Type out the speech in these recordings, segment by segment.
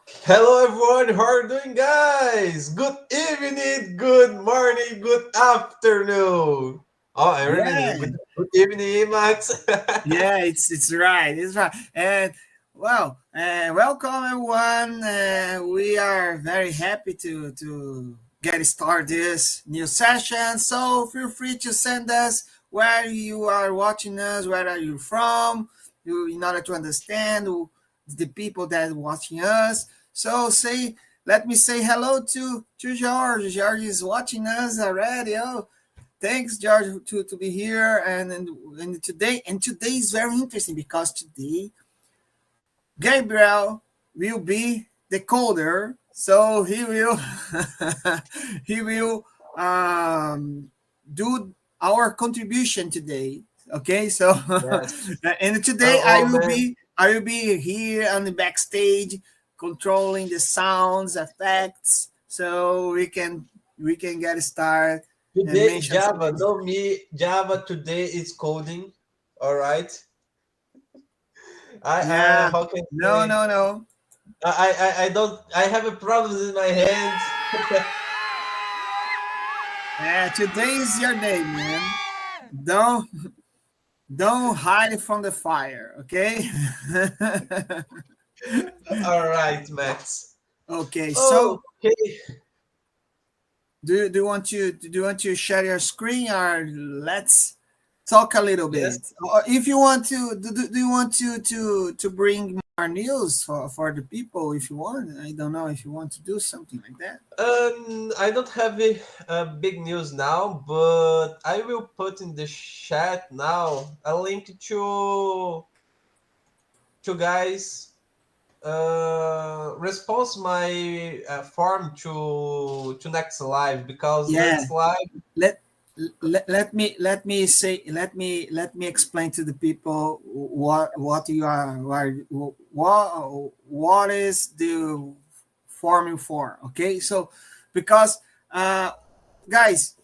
Hello everyone, how are you doing guys? Good evening, good morning, good afternoon. Oh, I Yeah, remember. Good evening, Max. yeah, it's right, and welcome everyone. We are very happy to get started this new session. So feel free to send us where you are watching us, where are you from, in order to understand the people that are watching us. So let me say hello to George. George is watching us already. Oh, thanks, George, to be here. And today is very interesting because today Gabriel will be the coder, so he will he will do our contribution today. Okay, so Yes. and today Oh man. I will be here on the backstage controlling the sounds effects, so we can get started and Today mention Java, something. no me. Java today is coding. All right. I Yeah. how can I No, say? no, no. I don't. I have a problem in my hands. Yeah, today is your day, man. Don't don't hide from the fire, okay? All right, Max. Okay, so Okay. do you want to share your screen, or let's talk a little Yes. bit? Or if you want to, do you want to bring more news for the people? If you want, I don't know if you want to do something like that. I don't have a big news now, but I will put in the chat now a link to guys response my form to next live because Yeah, next live. let let me explain to the people what you are what is the forming for. Okay, so because guys,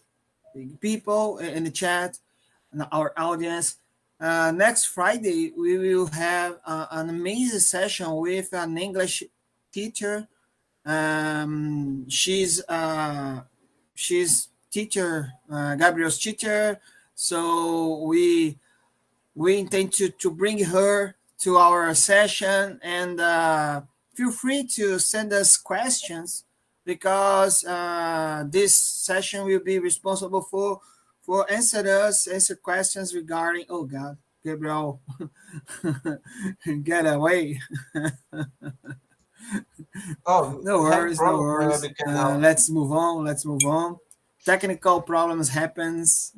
people in the chat and our audience, next Friday we will have an amazing session with an English teacher. She's teacher, Gabriel's teacher. So we intend to bring her to our session, and feel free to send us questions, because this session will be responsible for answer questions regarding, oh God, Gabriel, get away. Oh, No have worries, no problem with my worries. webcam now. Let's move on. Technical problems happens.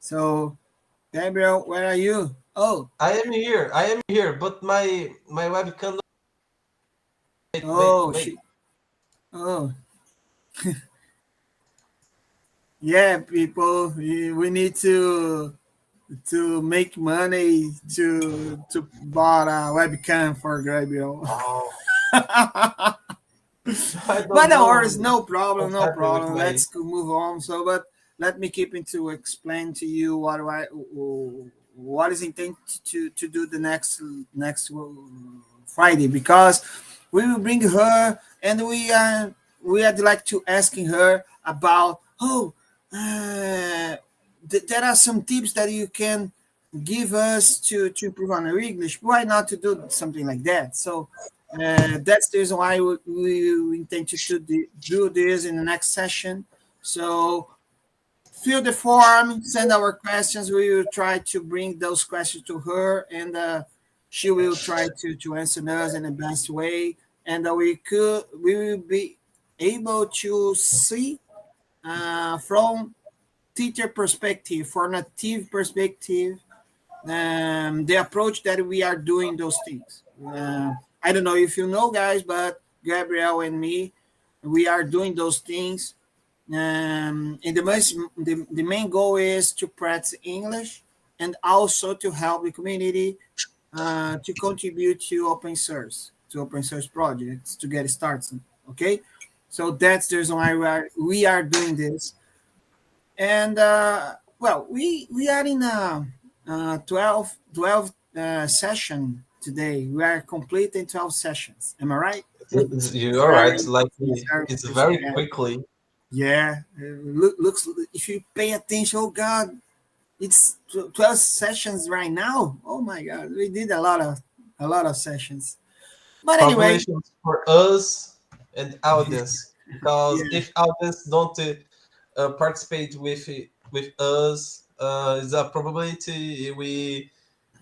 So, Gabriel, where are you? Oh, I am here. I am here, but my webcam. Wait, wait, oh, wait. she. Oh, yeah, people. We need to make money to buy a webcam for Gabriel. Oh, I But don't no know worries, no problem, what's no happening with problem. my. Let's move on. So, but let me keep into explain to you what is intent to do the next Friday, because we will bring her, and we are like to asking her about, there are some tips that you can give us to improve on our English. Why not to do something like that? So that's the reason why we intend do this in the next session. So fill the form, send our questions. We will try to bring those questions to her, and she will try to answer us in the best way. And we will be able to see from teacher perspective, for native perspective, the approach that we are doing those things. I don't know if you know, guys, but Gabriel and me, we are doing those things. And the main goal is to practice English, and also to help the community to contribute to open source projects to get started. Okay, so that's the reason why we are doing this. And well, we are in a 12 session today. We are completing 12 sessions. Am I right? You are right. Very, Like it's very it's very enthusiastic. quickly. Yeah, looks. If you pay attention, oh God, it's 12 sessions right now. Oh my God, we did a lot of sessions. But anyway, Congratulations for us and audience, because yeah, if audience don't participate with us, is a probability we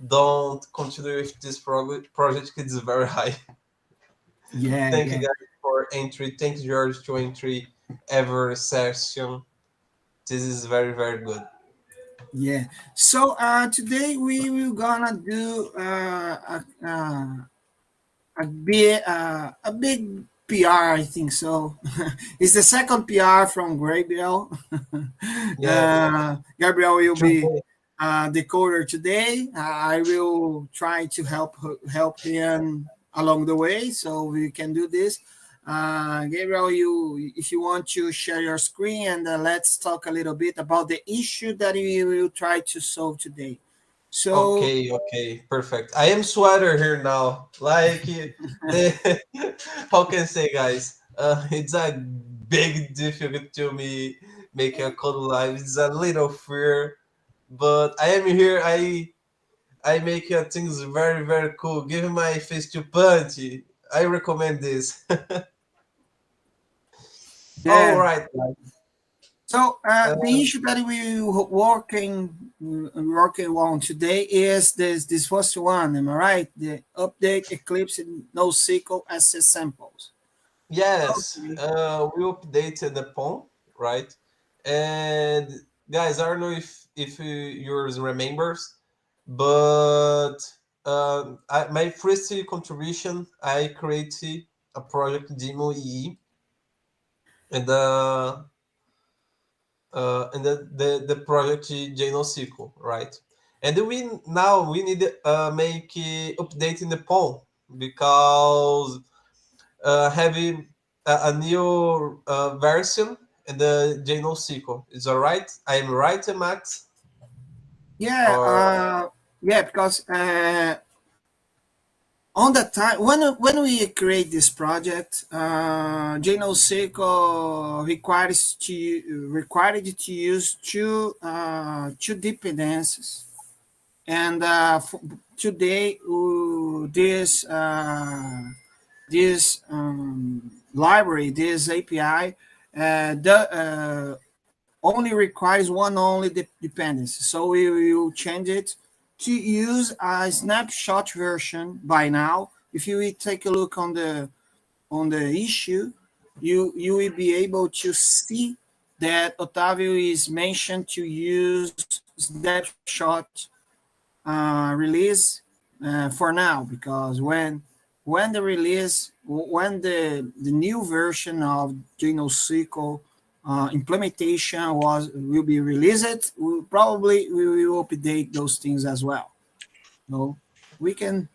don't continue with this project is very high. yeah, Thank you yeah, guys for entry. Thank you, George, to entry every session. This is very very good. yeah. So today we will gonna do a big PR. I think so. It's the second PR from Gabriel. Yes. Gabriel will be True. the coder today. I will try to help him along the way so we can do this. Gabriel, you if you want to share your screen and let's talk a little bit about the issue that we will try to solve today. So Okay, okay, perfect. I am sweater here now. Like the how can I say, guys? It's a big difficult to me make a code live. It's a little fear, but I am here. I make things very very cool. Give my face to punch. I recommend this. All yeah, right, guys. so Uh, the issue that we working on today is this first one. Am I right? The update Eclipse in NoSQL access samples. yes, Okay. we updated the poem, right? And guys, I don't know if yours remembers, but my first contribution, I created a project demo EE, and the project JNoSQL, right? And we need make updating the poem because having a new version in the JNoSQL. Is that right? I am right, Max? Yeah, Or yeah, because on that time when we create this project, JNoSQL required to use two dependencies. And today, this library, this API, only requires one only dependency. So we will change it to use a snapshot version by now. If you will take a look on the issue, you will be able to see that Otavio is mentioned to use snapshot release for now, because when the release when the new version of JNoSQL implementation was will be released, we will update those things as well. So we can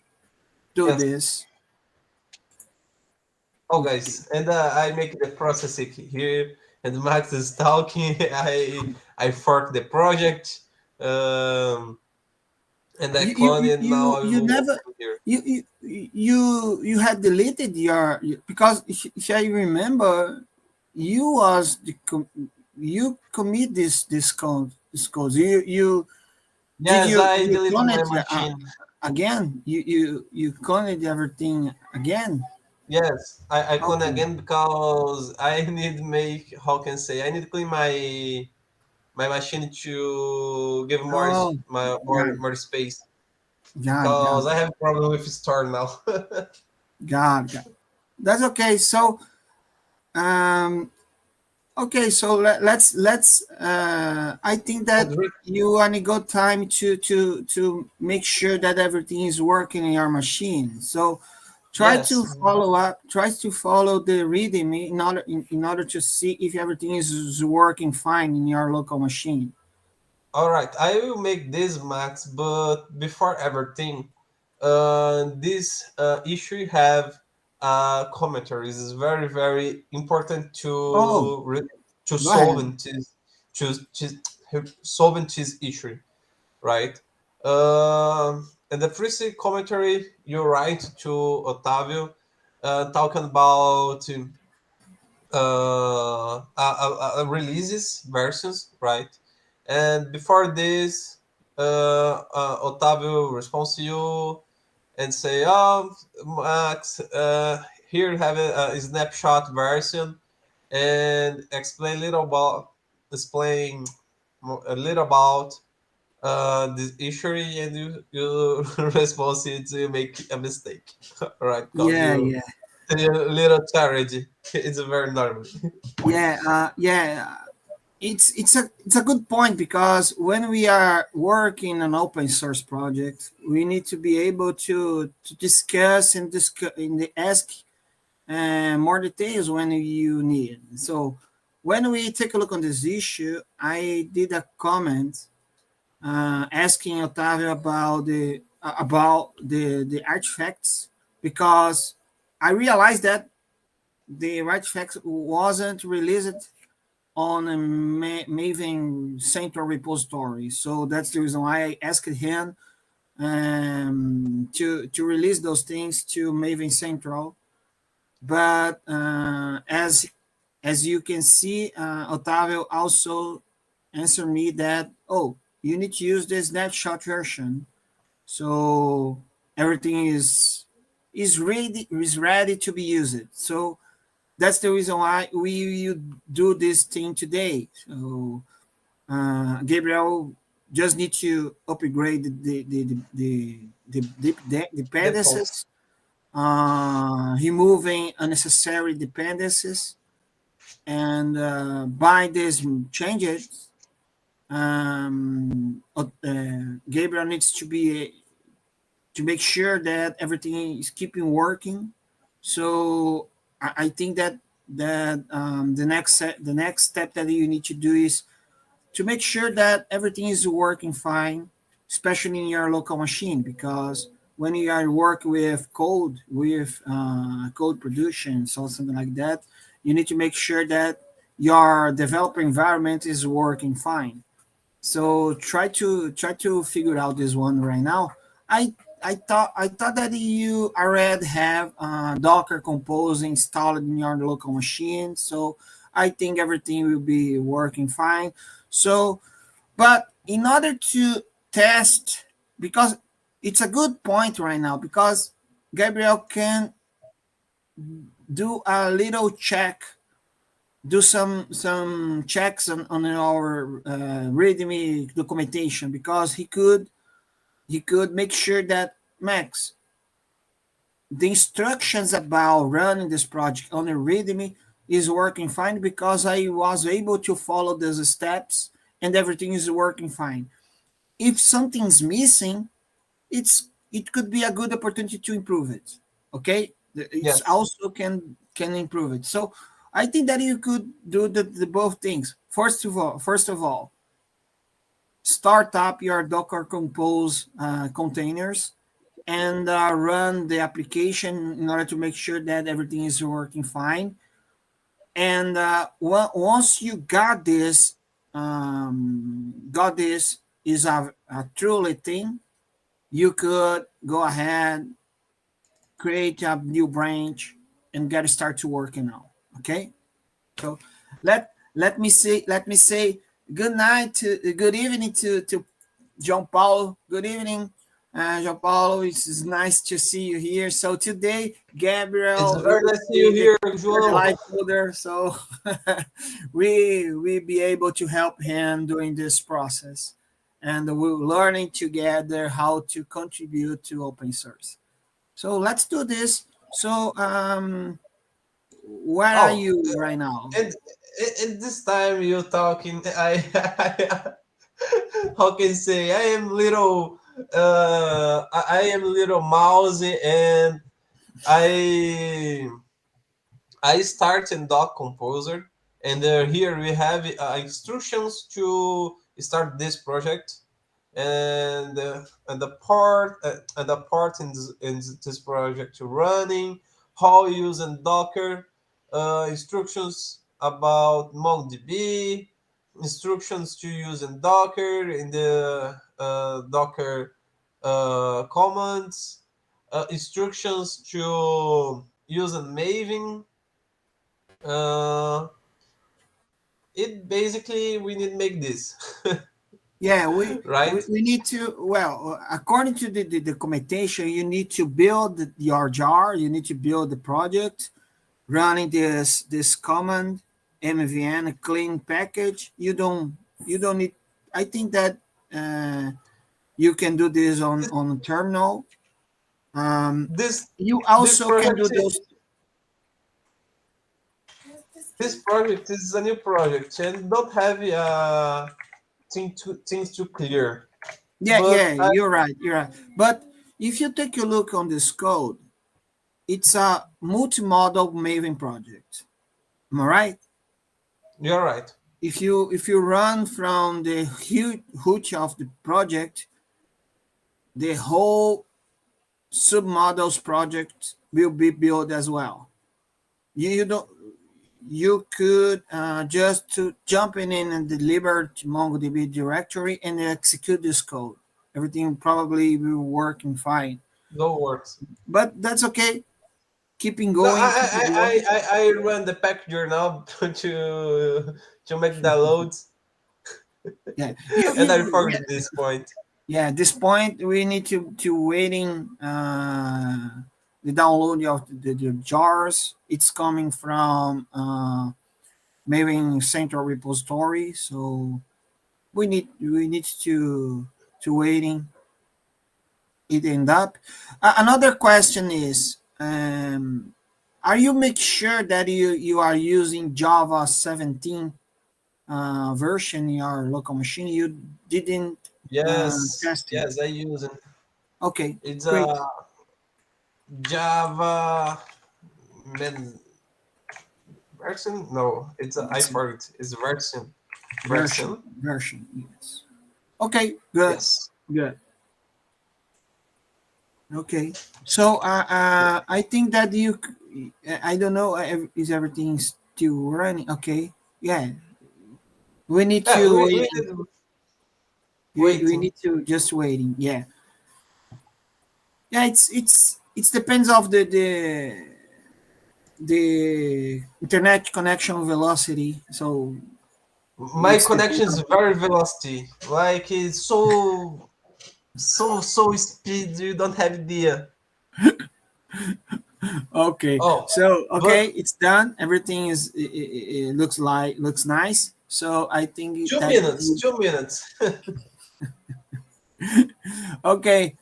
do yes. this. Oh, Okay. guys, and I make the processing here, and Max is talking. I fork the project, and I clone it. Now I You will never open here. you had deleted because if I remember, you was you commit this code. Yes, I You deleted clone my it machine. again. You clone it everything again. Yes, I clone Okay. again because I need make how can I say, I need to clean my machine to give Oh, got more space got because I have a problem with Star now. got. That's okay. So um okay, so let's. I think that And re- you only got time to make sure that everything is working in your machine. So try to yes, follow up. Try to follow the README in order to see if everything is working fine in your local machine. all right. I will make this, Max. But before everything, this issue have commentaries. It's very very important Oh, to go ahead. to, solving this issue, right? And the first commentary you write to Otavio. talking about releases versions, right? And before this, Otávio responds to you and say, "Oh, Max, here have a snapshot version, and explain a little about this issue, and you respond to make a mistake, right? Because Yeah, yeah, a little charity, it's very normal. yeah. It's a good point because when we are working on open source project, we need to be able to discuss and ask more details when you need. So when we take a look on this issue, I did a comment asking Otávio about the artifacts because I realized that the artifacts wasn't released on a Maven Central repository. So that's the reason why I asked him to release those things to Maven Central. But as you can see, Otávio also answered me that, oh, you need to use the snapshot version. So everything is ready to be used. So that's the reason why we do this thing today. So Gabriel just need to upgrade the Default. dependencies, removing unnecessary dependencies, and by these changes, Gabriel needs to make sure that everything is keeping working. So I think that the next step that you need to do is to make sure that everything is working fine, especially in your local machine, because when you are work with code production, so something like that, you need to make sure that your developer environment is working fine. So try to figure out this one right now. I thought that you already have Docker Compose installed in your local machine, so I think everything will be working fine. So, but in order to test, because it's a good point right now, because Gabriel can do a little check, do some checks on our README documentation, because he could make sure that Max, the instructions about running this project on the README is working fine because I was able to follow those steps and everything is working fine. If something's missing, it could be a good opportunity to improve it. Okay, it's Yes. also can improve it. So I think that you could do the both things. First of all, start up your Docker Compose containers and run the application in order to make sure that everything is working fine. And once you got this is a truly thing, you could go ahead, create a new branch, and get started to working now. Okay, so let me say good evening to João Paulo. Good evening, João Paulo. It's nice to see you here. So today, It's Gabriel will very nice to see you be here, the João. light holder. So we be able to help him during this process, and we're learning together how to contribute to open source. So let's do this. So where are Oh, you right now? and this time you talking, how can I say, I am little mousy, and I I start in Doc Composer, and here we have instructions to start this project, and the part in this project running, how using Docker, instructions about MongoDB, instructions to using Docker in the Docker commands, instructions to use a Maven. Uh, it basically we need to make this, Yeah, we, right? we, we need to, well, according to the documentation, you need to build your jar, you need to build the project, running this command mvn clean package. You don't need, I think that uh, you can do this on terminal. This You this also can project do those. this project is a new project and don't have things to clear. Yeah, But yeah, you're right, but if you take a look on this code, it's a multi-model maven project. Am I right? you're right. If you run from the root of the project, the whole submodels project will be built as well. You don't, you could just to jump in the liberty MongoDB directory and execute this code. Everything probably will work and fine. No works. But that's okay. Keeping No, going, keeping going. I run the packager now to make the loads, Yeah, you, and I you forgot this point. yeah. At this point, we need to waiting the download of the jars. It's coming from Maven Central Repository, so we need to waiting it end up. Another question is, are you make sure that you are using Java 17 version in your local machine? You didn't Yes, test it. yes, I use it. Okay, It's a great. Java men version. No, it's a, I It's forgot. It's version. version, Version. version, yes. Okay, good, Yes. good. Okay, so I think that I don't know, is everything still running? Okay, yeah, we need Yeah, to we wait. did We waiting. need to just waiting. Yeah, yeah. It depends of the internet connection velocity. So My it's depends connection is of. very velocity. Like it's so speed. You don't have idea. Okay, Oh, so okay, but it's done. Everything it looks nice. So I think two that minutes. 2 minutes. okay.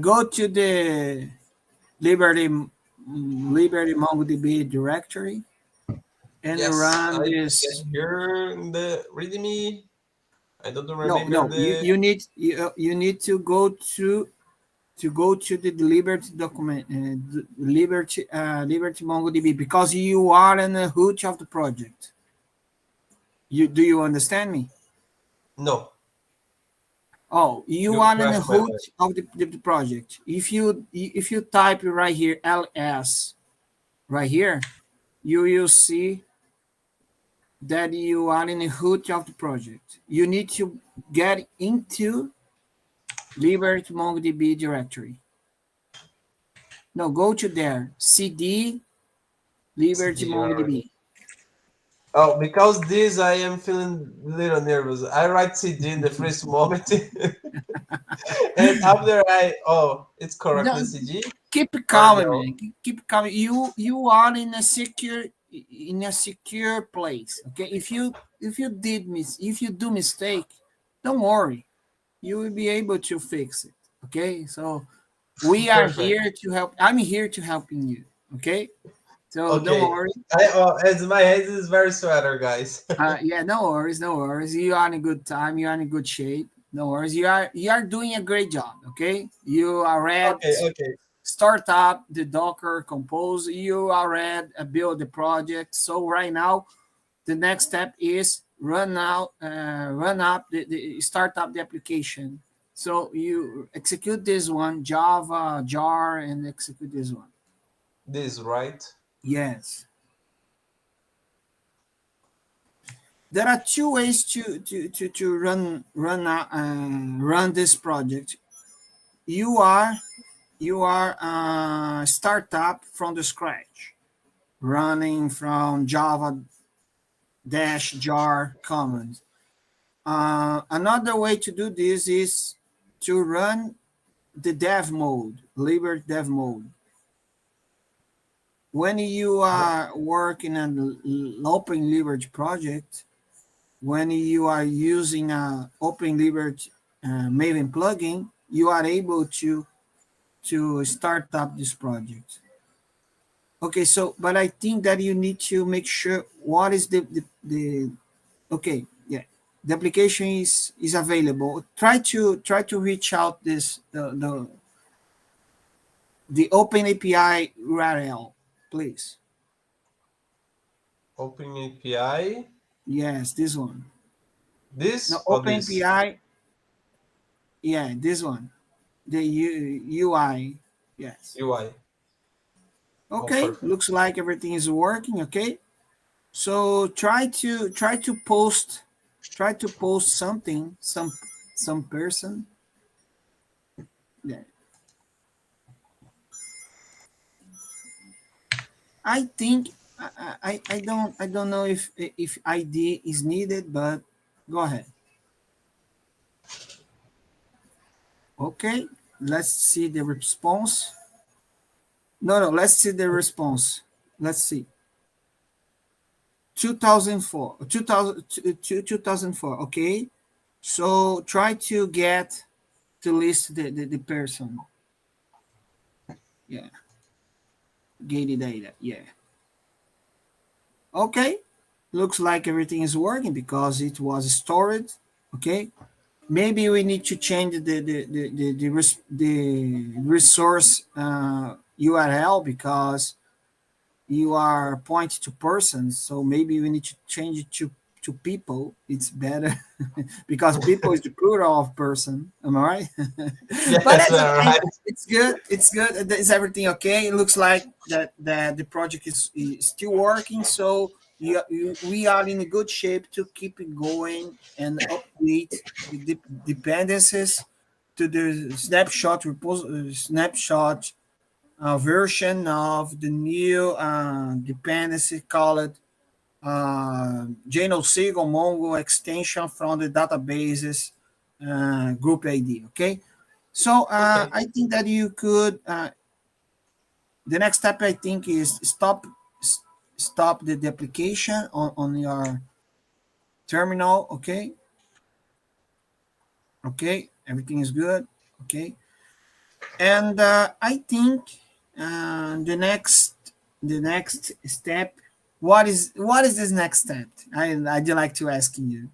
Go to the Liberty Liberty MongoDB directory and Yes, run I get this. here in the readme. I don't No, remember no, the. you need to go to the Liberty document, Liberty MongoDB, because you are in the root of the project. You understand me? No, Oh, you you are in the crashed my root mind. of the project. If you type right here ls right here, you will see that you are in the root of the project. You need to get into Liberty MongoDB directory. No, go to there. CD Liberty CD, alright. MongoDB. Oh, because this I am feeling a little nervous. I write CD in the first moment, and after it's correct the No, CD keep or calm, no? man. Keep calm. You are in a secure place. Okay. If you do mistake, don't worry. You will be able to fix it. Okay. So we are Perfect. here to help. I'm here to helping you. Okay. So don't Okay. worry. As my hands is very sweater, guys. Yeah, no worries, no worries. You are in a good time. You are in a good shape. No worries. You are doing a great job. Okay. You are ready. Okay, okay. Start up the Docker Compose. You are ready. Build the project. So right now, the next step is run up the start up the application. So you execute this one, Java jar, and execute this one. This right. Yes. There are two ways to run this project. You are you are a startup from the scratch, running from Java dash jar command. Another way to do this is to run the dev mode, Liberty dev mode. When you are working on an Open Liberty project, when you are using a Open Liberty Maven plugin, you are able to start up this project. Okay, so but I think that you need to make sure what is the okay, yeah, the application is available. Try to reach out this the Open API URL, please. Open API. Yes, this one. No, This or Open this? API. Yeah, this one. The UI. Yes. UI. Oh, Okay, perfect. looks like everything is working. Okay, so try to post something, some person. Yeah, I think I don't know if ID is needed, but go ahead. Okay, let's see the response. No, let's see the response. Let's see. 2004, 2000, 2004. Okay, so try to get to list the person. Yeah, gated data. Yeah. Okay, looks like everything is working because it was stored. Okay, maybe we need to change the resource URL because you are pointing to persons, so maybe we need to change it to people. It's better because people is the plural of person. Am I right? But Yes, that's all okay. right. It's good. It's good. Is everything okay? It looks like that the project is still working. So we are in a good shape to keep it going and update the dependencies to the snapshot version of the new dependency called JNoSQL Mongo extension from the databases group ID. Okay, so Okay. I think that you could. The next step I think is stop the application on your terminal. Okay, okay, everything is good. Okay, and I think the next step. What is this next step? I'd like to ask you.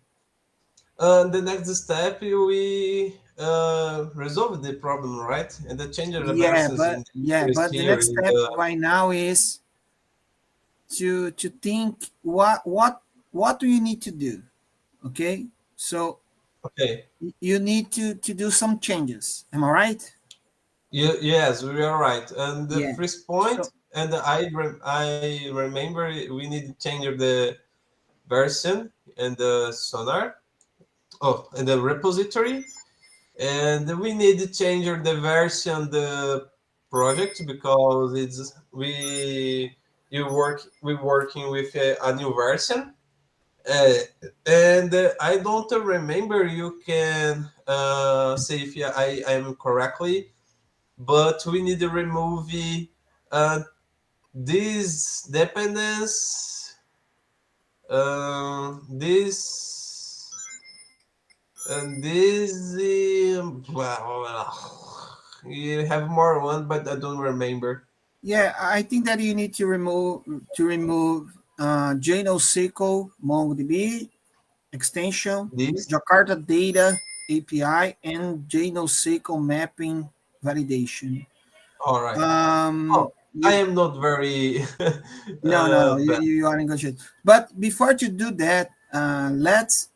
The next step, we resolve the problem, right? And the change of the Yeah, versions in but yeah, is but the here next in step the. right now is to think what do you need to do? Okay, so Okay. you need to do some changes. Am I right? Yes, we are right. And the Yeah. first point, So and I remember we need to change the version and the sonar. Oh, and the repository, and we need to change the version the project because it's we working with a new version. Uh, and I don't remember you can say if I am correctly, but we need to remove uh, this dependence, this and this. You have more one, but I don't remember yeah, I think that you need to remove JNoSQL MongoDB extension, this. Jakarta Data API, and JNoSQL mapping validation. All right. Oh, I You am not very no, you, bad. you are in good shape. But before to do that, let's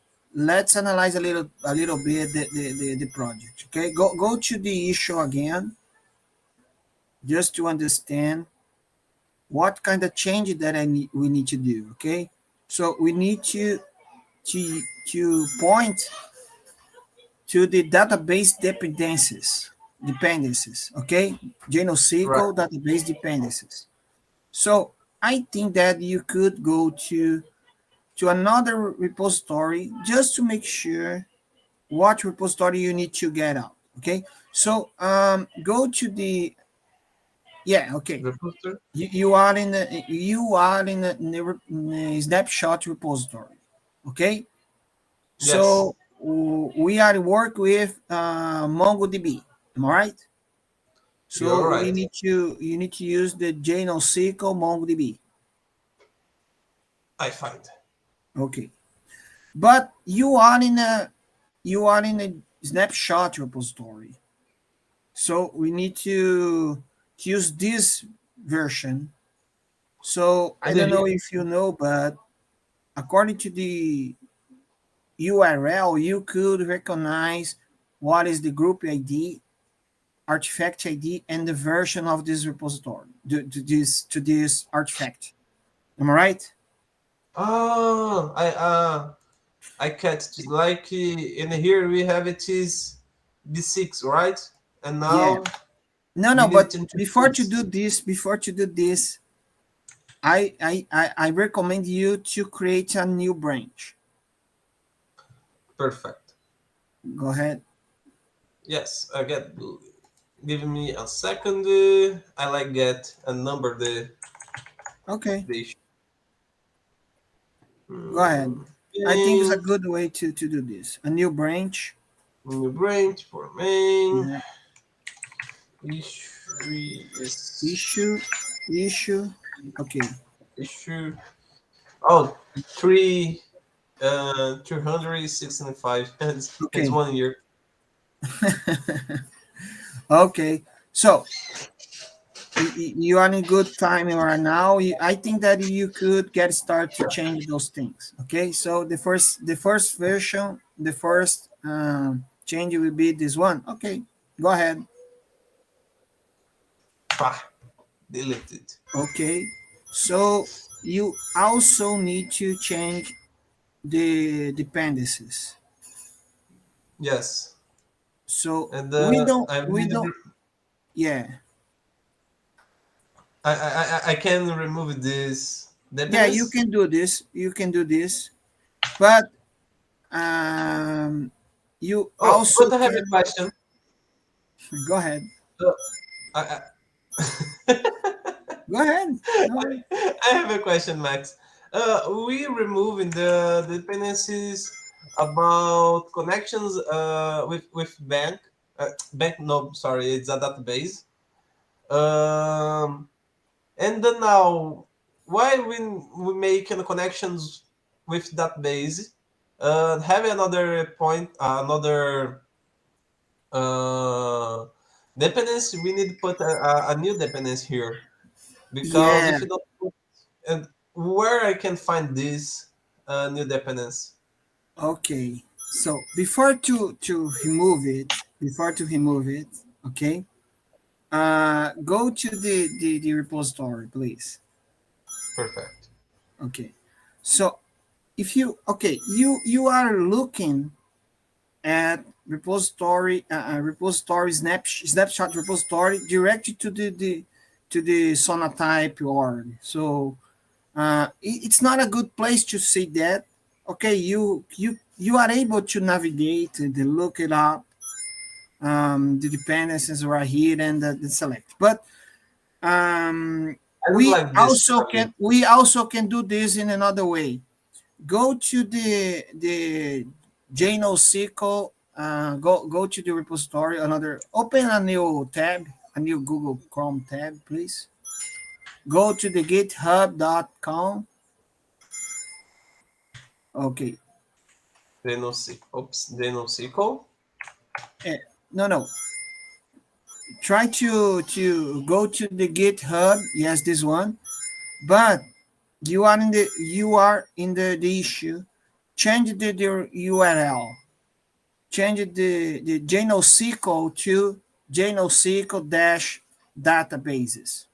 analyze a little bit the project. Okay, go to the issue again, just to understand what kind of change that we need to do. Okay, so we need to point to the database dependencies. dependencies. Okay, Right. JNoSQL database dependencies. So I think that you could go to another repository just to make sure what repository you need to get out. Okay, so go to the, yeah, okay. Repository. You are in the, in the snapshot repository. Okay, Yes, so we are work with MongoDB. Am I right? you're So we right. need to you need to use the JNoSQL MongoDB. I find. Okay, but you are in a snapshot repository. So we need to use this version. So I And don't here, know if you know, but according to the URL, you could recognize what is the group ID, artifact ID, and the version of this repository to this artifact. Am I right? oh, I catch it. Like in here we have it is B6, right? And Yeah. now No, we no. need But to before to introduce. do this, I recommend you to create a new branch. Perfect. Go ahead. Yes, I get. Give me a second. I like get a number Okay. the issue. Go ahead. I think it's a Main, good way to do this. A new branch. new branch for main. Yeah. Issue is Issue, issue. Okay. issue. Oh, three 365. It's Okay. 1 year. Okay. So you are in good time right now. I think that you could get started to change those things. Okay. So the first version, the first change will be this one. Okay. Go ahead. Pah, deleted. Okay. So you also need to change the dependencies. Yes, So and we don't I we need. don't yeah. I can remove this Yeah, you dependence. can do this. You can do this. But um you Oh, also but I have a can question. go ahead. Uh, I, Go ahead. Go ahead. I have a question, Max. We removing the dependencies about connections with bank. Bank, no, sorry, it's a database. Um, and then now, why we making connections with database? Have another point, another uh, dependency. We need to put a new dependency here because Yeah. if you don't put, and where I can find this new dependence. Okay. So before to remove it, okay. Go to the repository, please. Perfect. Okay. So if you okay, you are looking at repository snapshot repository directly to the sonatype org. So it's not a good place to see that. Okay, you are able to navigate and look it up. The dependencies right here and the select. But I don't we like this also plugin. can do this in another way. Go to the JNoSQL. Go to the repository. Another open a new tab, a new Google Chrome tab, please. Go to the GitHub.com. Okay. JNoSQL. Eh, no, no. Try to go to the GitHub. Yes, this one. But you are in the issue. Change the URL. Change the JNoSQL to JNoSQL dash databases.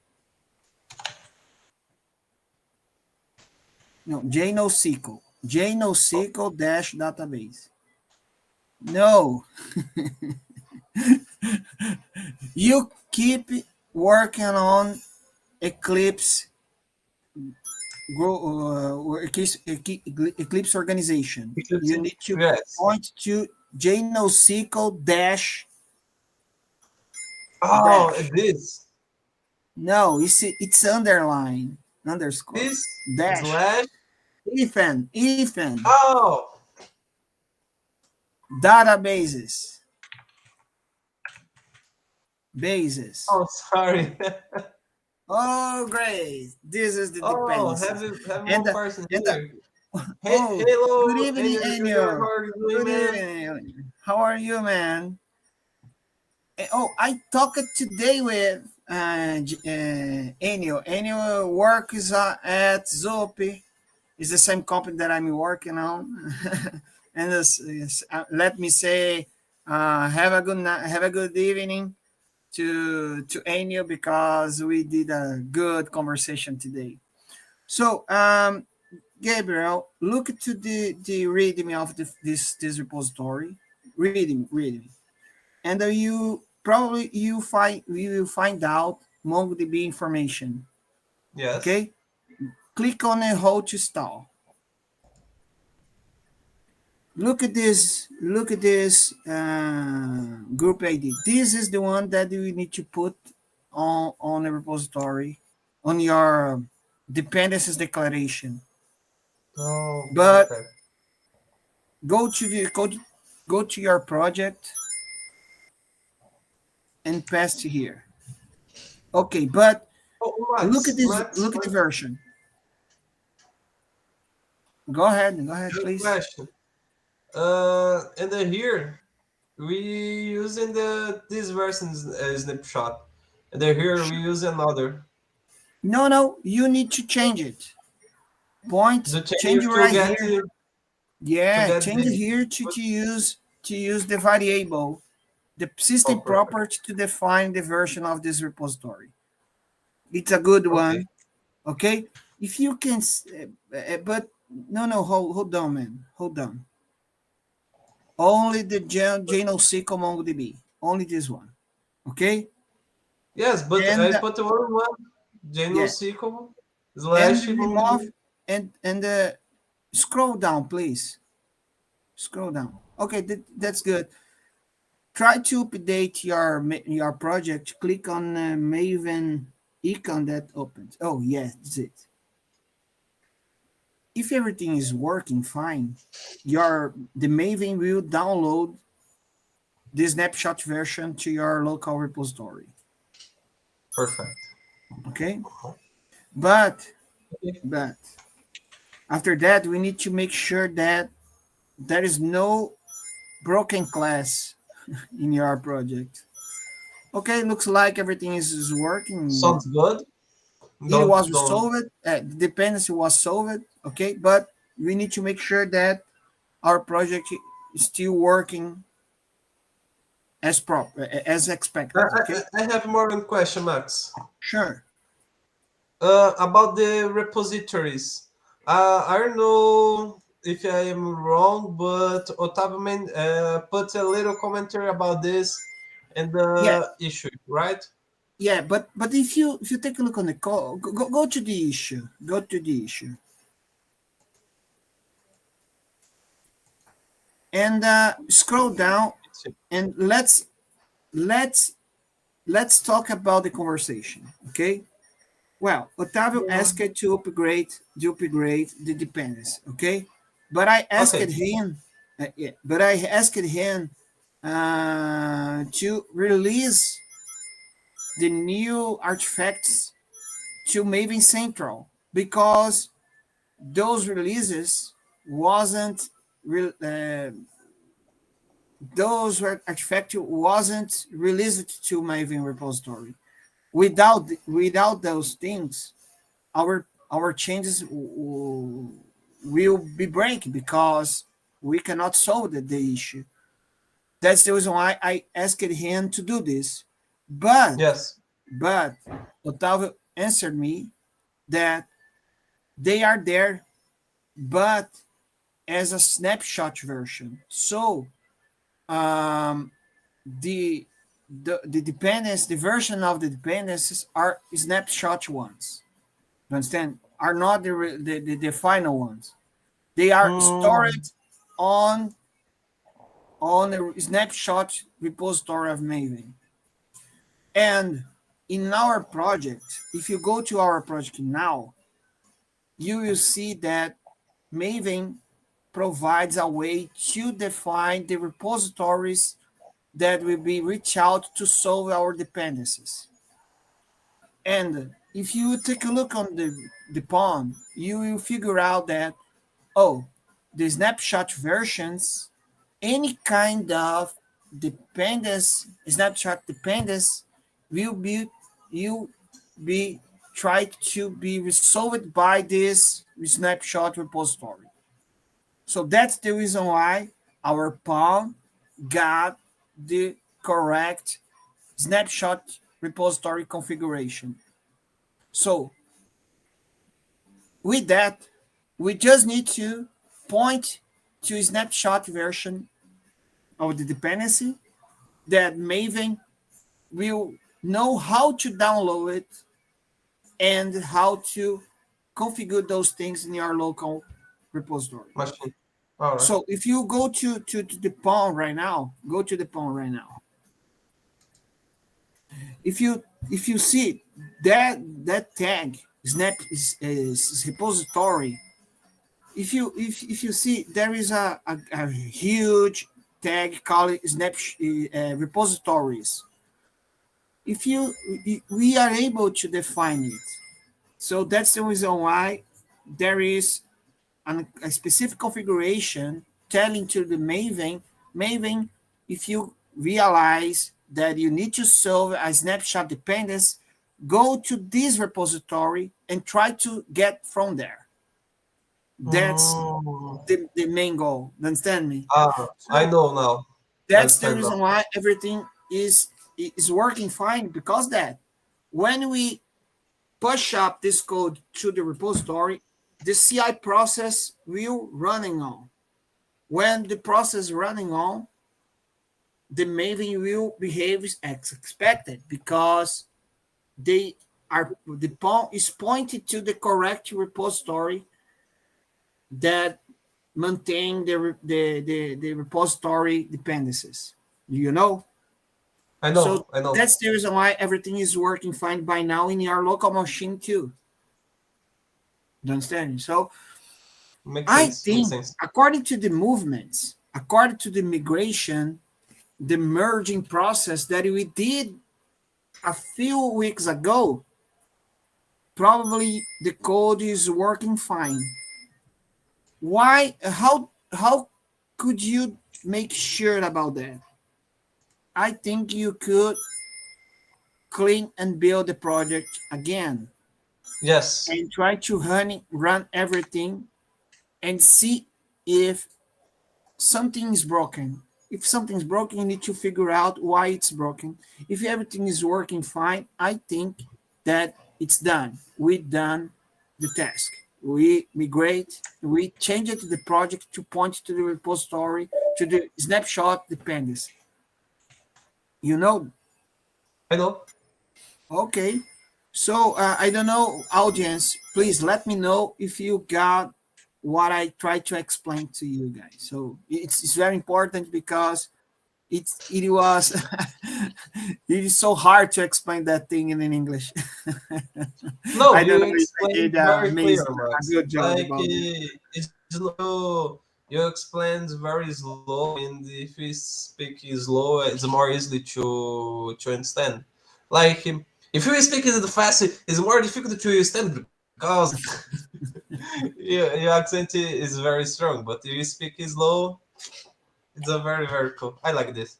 No, JNoSQL. JNoSQL dash database. No, You keep working on Eclipse or Eclipse organization. You need to Yes. point to JNoSQL Oh, dash. this. No, it's underline underscore This dash. slash. Ethan Oh, databases bases. oh, sorry. Oh, great! This is the Oh, dependencies, have and more person and here. Hey, oh, good hello, evening, Enio Junior. How Enyo. are you doing, Good man? evening. How are you, man? Oh, I talked today with Enyo. Enyo works at Zopi. It's the same company that I'm working on. And let me say, have a good night, have a good evening to Enyo because we did a good conversation today. So, Gabriel, look to the readme of this repository. Readme, and you will find out MongoDB information. Yes. Okay, click on a hold to stall. Look at this group ID. This is the one that you need to put on a repository on your dependencies declaration. Oh, But perfect. go to the go to your project and paste here. Okay, but Oh, Max, Max, look at the Max, version. Go ahead, good please. question. And then here we using this version's snapshot, and then here we use another. No, you need to change it. Point, The change change it to right get here. Yeah, change it the. here to use the variable, the Oh, system perfect. property to define the version of this repository. It's a good Okay. one. Okay, if you can, but no, hold on, man, hold on. Only the JNoSQL MongoDB, only this one. Okay, Yes, but and I put one yeah, JNoSQL and slash remove MongoDB. and scroll down, please. Scroll down. Okay, that's good. Try to update your project. Click on Maven icon that opens. Oh, yeah, that's it. If everything is working fine, the Maven will download the snapshot version to your local repository. Perfect. Okay, but Okay. but after that, we need to make sure that there is no broken class in your project. Okay, looks like everything is working. Sounds good. It was Don't. solved. The dependency was solved. Okay, but we need to make sure that our project is still working as I, expected. Okay, I have more one question, Max. sure. About the repositories. I don't know if I am wrong, but Otávio put a little commentary about this and Yeah, the issue, right? yeah. But if you take a look on the call, go to the issue. Go to the issue and scroll down and let's let's talk about the conversation. Okay. Well, Otávio Yeah. asked to upgrade the dependence, okay? But I asked Okay. him, but I asked him to release the new artifacts to Maven Central because those releases wasn't those artifacts wasn't released to Maven repository. Without those things, our changes will be break because we cannot solve the issue. That's the reason why I asked him to do this. But Yes. but Otávio answered me that they are there, but as a snapshot version. So um, the the dependence, the version of the dependencies are snapshot ones. You understand? Are not the final ones. They are Mm, stored on on a snapshot repository of Maven. And in our project, if you go to our project now, you will see that Maven provides a way to define the repositories that will be reach out to solve our dependencies. And if you take a look on the pond, you will figure out that, oh, the snapshot versions, any kind of dependence, snapshot dependence will be you be tried to be resolved by this snapshot repository. So that's the reason why our pond got the correct snapshot repository configuration. So with that, we just need to point to a snapshot version of the dependency that Maven will know how to download it and how to configure those things in your local repository. machine. All right. So if you go to the pond right now, go to the pond right now. If you see that tag snap is repository, if you see there is a huge tag called snap repositories. If you we are able to define it, so that's the reason why there is a specific configuration telling to the Maven, if you realize that you need to solve a snapshot dependence, go to this repository and try to get from there. That's Mm, the main goal. Understand me? I So know now. I that's the understand now. reason why everything is working fine, because that when we push up this code to the repository, the CI process will running on. When the process running on, the Maven will behave as expected, because they the pawn is pointed to the correct repository that maintain the repository dependencies. You know? I know. So I know. that's the reason why everything is working fine by now in your local machine too. You understand? So Makes I sense. Makes think, sense. according to the movements, according to the migration, the merging process that we did a few weeks ago, probably the code is working fine. Why? How could you make sure about that? I think you could clean and build the project again Yes. and try to run everything and see if something is broken. If something's broken, you need to figure out why it's broken. If everything is working fine, I think that it's done. We done the task. We migrate, we change it to the project to point to the repository, to the snapshot dependency. You know, I know. okay. So I don't know, audience, please let me know if you got what I tried to explain to you guys. So it's very important, because it was it is so hard to explain that thing in English. No, I don't you know if I explained did very clear, a Max. good job Like about that. you explained very slow, and if you speak slow, it's more easily to understand. Like if you speak it fast, it's more difficult to understand because your accent is very strong. But if you speak slow, it's a very cool. I like this.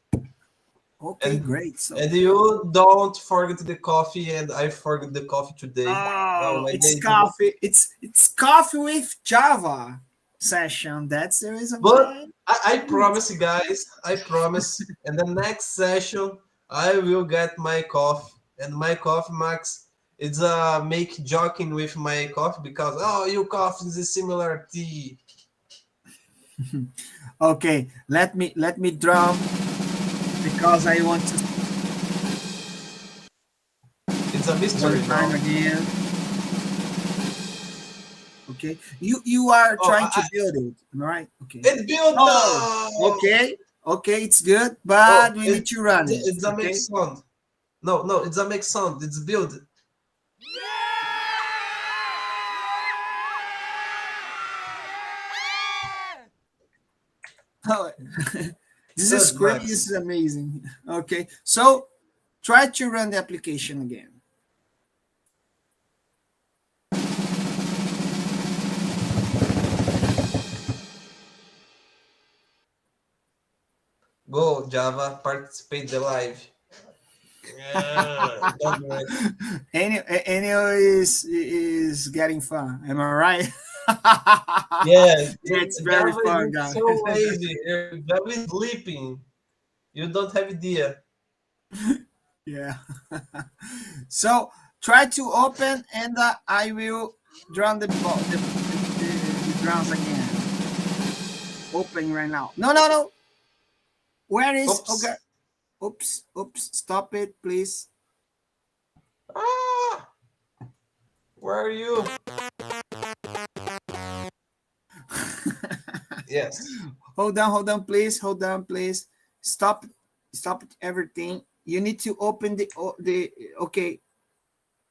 Okay, And great. So you don't forget the coffee, and I forget the coffee today. Oh, oh, my it's day is. coffee. It's coffee with Java session. That's the reason But why. I promise you guys, I promise. In the next session, I will get my coffee. And my coffee, Max, it's make joking with my coffee because oh, your coffee is a similar tea. Okay, let me drum, because I want to. it's a One mystery time now. again. Okay, you are Oh, trying to build it, am I right? Okay. it built Oh, now. okay, okay, it's good, Oh, but we need to run it. it's a make Okay. sound. No, no, it's a make sound. It's build. Oh, this is Good, great. This Max. is amazing. Okay, so try to run the application again. Go, Java. Participate the live. Yeah, don't do it. Enio is getting fun. Am I right? Yeah, Yeah, it's very Java fun, is guys. so lazy. Java is sleeping. You don't have idea. Yeah. So try to open, and I will drown the drowns again. Open right now. No, no, no. Where is? Okay. Oops. Oops. Oops. Stop it, please. Ah, where are you? Yes. Hold on, please. Hold on, please. Stop. Stop everything. You need to open the. Okay.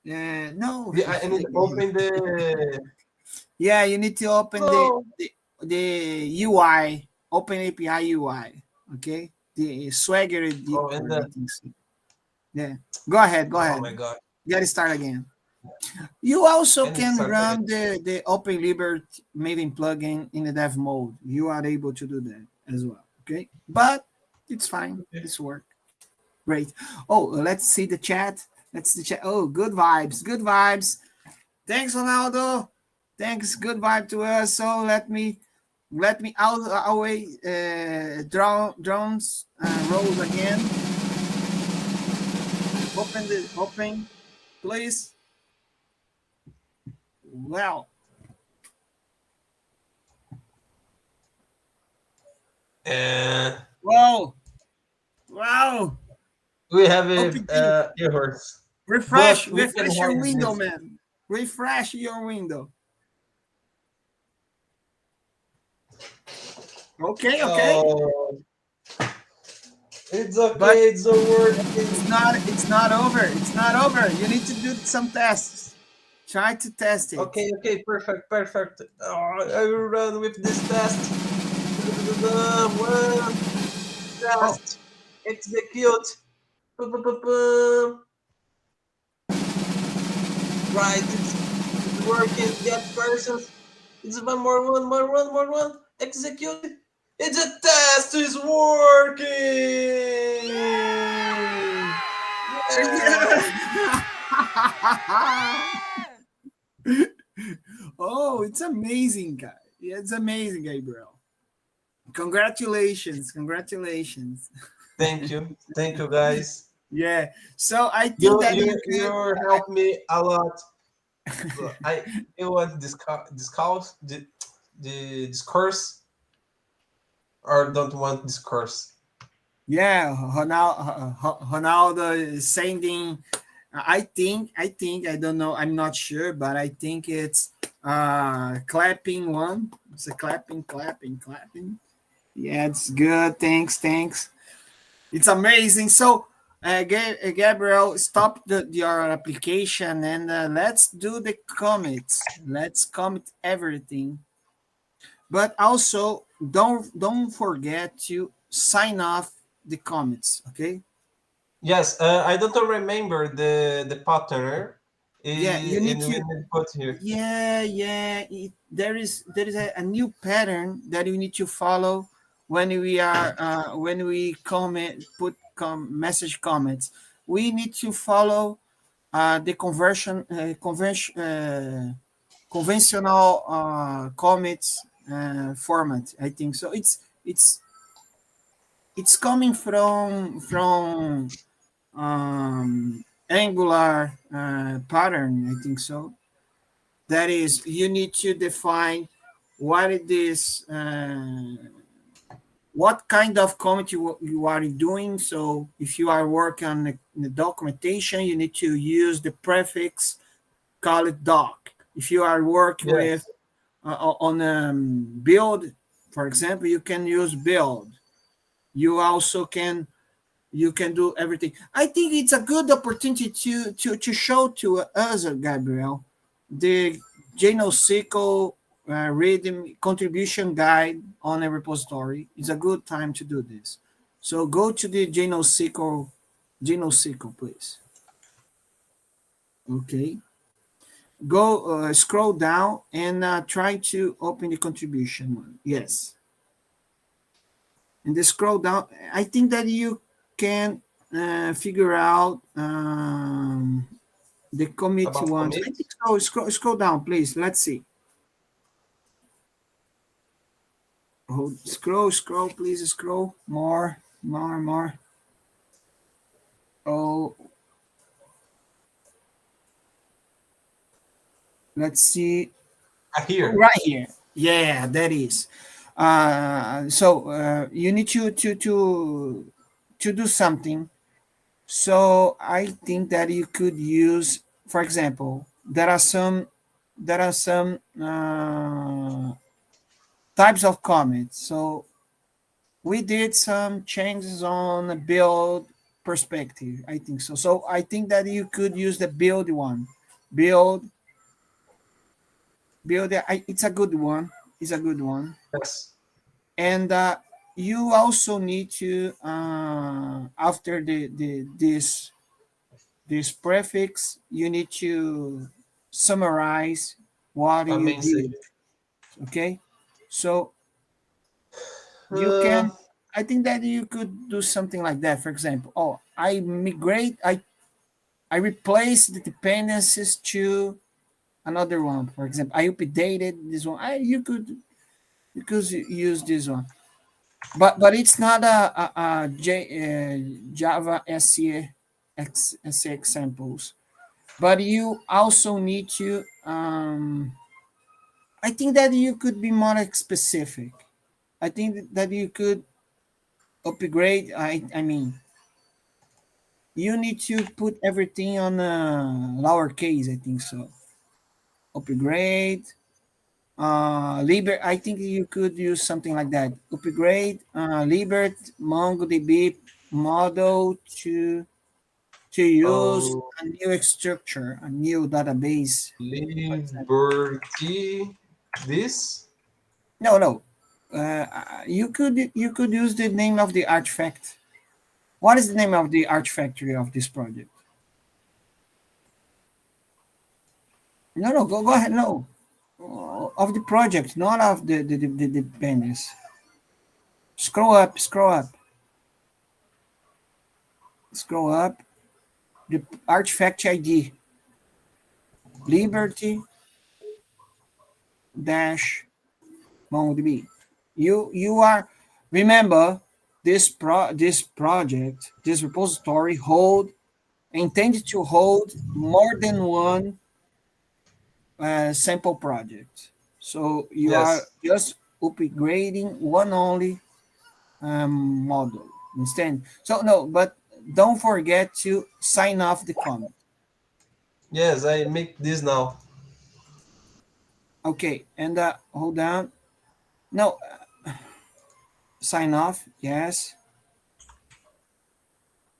No. Yeah, I need to open the. Yeah, you need to open No. the UI. Open API UI. Okay. The Swagger Oh, and editor, I the. think so. Yeah. Go ahead. Go Oh ahead. my God. Get it started again. You also I need to can start again. run the OpenLibert Maven plugin in the dev mode. You are able to do that as well. Okay, but it's fine. Okay. It's work. Great. Oh, let's see the chat. Let's the chat. Oh, good vibes. Good vibes. Thanks, Ronaldo. Thanks. Good vibe to us. So let me out away drones rolls again. Open, please. Well, Uh, wow, wow. we have Open errors, refresh, but we can refresh your hide window, this. man. Refresh your window. Okay, okay. Oh, it's But okay. It's not it's working. not it's not over. It's not over. You need to do some tests. Try to test it. Okay, okay, perfect, perfect. Oh, I will run with this test. One Oh, test. Execute. Ba-ba-ba-ba. Right, it's working. Get persons. It's one more one, more one, more one. Execute. It's a test. Is working. Yeah. yeah. Oh, it's amazing, guy. Yeah, it's amazing, Gabriel. Congratulations. Congratulations. Thank you, guys. Yeah. So I You think that you you could. you helped me a lot. I you want the discourse or don't want discourse? Yeah, Ronaldo is sending. I don't know. I'm not sure, but I think it's clapping one. It's a clapping. Yeah, it's good. Thanks. It's amazing. So, Gabriel, stop your application, and let's do the comments. Let's comment everything, but also don't forget to sign off the comments. Okay. Yes, I don't remember the pattern. Yeah, you need And we to. need to put here. Yeah. There is a new pattern that you need to follow when we comment message comments. We need to follow the conventional comments format. I think so. It's coming from Angular pattern. I think so. That is, you need to define what it is. what kind of comment you are doing. So if you are working on the documentation, you need to use the prefix, call it doc. If you are working with Yes. on build, for example, you can use build. You also can you can do everything. I think it's a good opportunity to show to us, Gabriel, the JNoSQL reading contribution guide on a repository. It's a good time to do this. So go to the JNoSQL, please. Okay. Go scroll down and try to open the contribution one. Yes. And then scroll down. I think that you can figure out the commit About ones. I think commits. so. Scroll down, please. Let's see. Scroll, please. Scroll more. Oh, let's see. Oh, Here. right here. Yeah, that is. So you need to do something. So I think that you could use, for example, there are some types of comments. So we did some changes on the build perspective. I think so. So I think that you could use the build one. Build, build. It's a good one. It's a good one. Yes. And you also need to after this prefix, you need to summarize what A you main did. save. Okay, so you Uh, can. I think that you could do something like that. For example, oh, I replace the dependencies to another one. For example, I updated this one. You could use this one, but it's not Java SC examples. But you also need to. I think that you could be more specific. I think that you could upgrade. I mean, you need to put everything on lowercase. I think so. Upgrade. I think you could use something like that. Upgrade. Libert MongoDB model to use oh, a new structure, a new database, for example. Liberty. This. No, no. You could use the name of the artifact. What is the name of the artifactory of this project? No, no. Go ahead. No, of the project, not of the dependency. Scroll up. Scroll up. The artifact ID. Liberty dash MongoDB. You are remember this project, this repository intended to hold more than one sample project. So you are Yes. just upgrading one only model instead. So no, but don't forget to sign off the comment. Yes. I make this now. Okay, and hold on. No, sign off. Yes,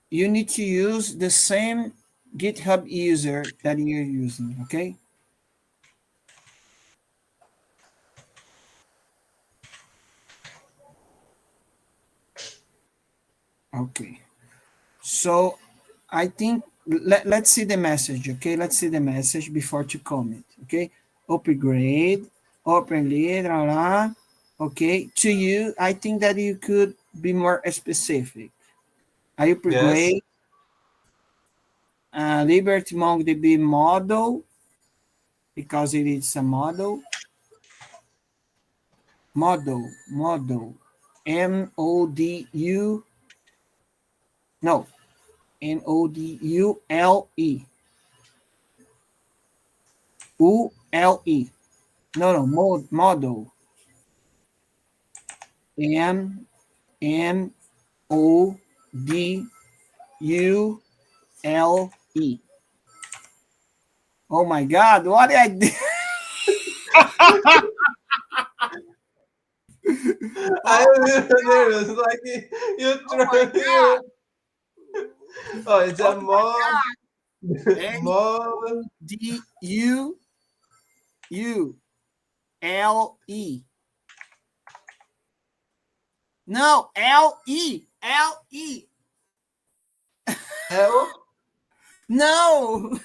you need to use the same GitHub user that you're using. Okay. Okay. So I think let's see the message. Okay, let's see the message before to comment. Okay, upgrade, open lead, blah, blah. Okay, to you, I think that you could be more specific. I Yes. upgrade Liberty MongoDB model because it is a model, MODU, no, ULE, no, model, Module. Oh my God, what did I do? I'm Oh, a little nervous. Like you oh my try God. you. Oh, it's Oh a my mod. God. Mod. Module. No, L E. L. No.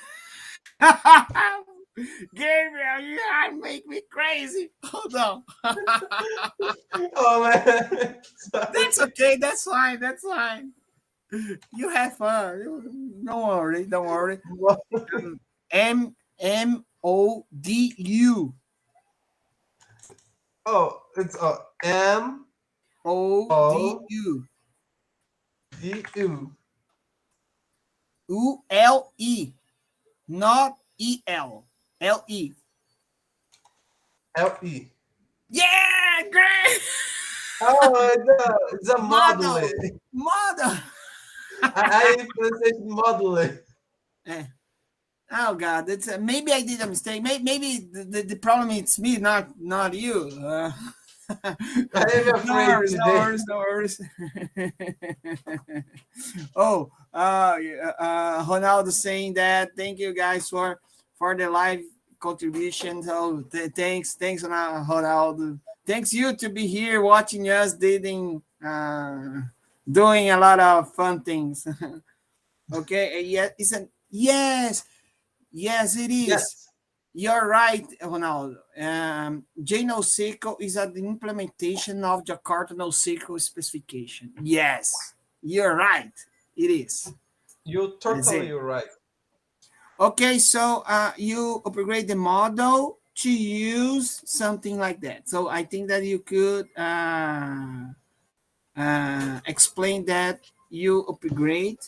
Gabriel, you gotta make me crazy. Hold on. Oh man. Sorry. That's okay. That's fine. That's fine. You have fun. Don't worry. Don't worry. Modu. Oh, it's M O Odu. D U ULE. Not EL. LE. L E. Yeah, great. Oh, it's a model. Model. Model. I pronunciation model. Eh, Oh God, that's maybe I did a mistake. Maybe the problem is me, not you. I am No afraid worries, no today. worries, no worries. Oh, yeah, Ronaldo saying that. Thank you guys for the live contribution. So thanks, Ronaldo. Thanks you to be here watching us doing a lot of fun things. Okay, yeah, isn't yes. Yes, it is. Yes, You're right, Ronaldo. JNoSQL is an implementation of Jakarta NoSQL specification. Yes, you're right. It is. you're That's totally it. right. Okay, so you upgrade the model to use something like that. So I think that you could explain that you upgrade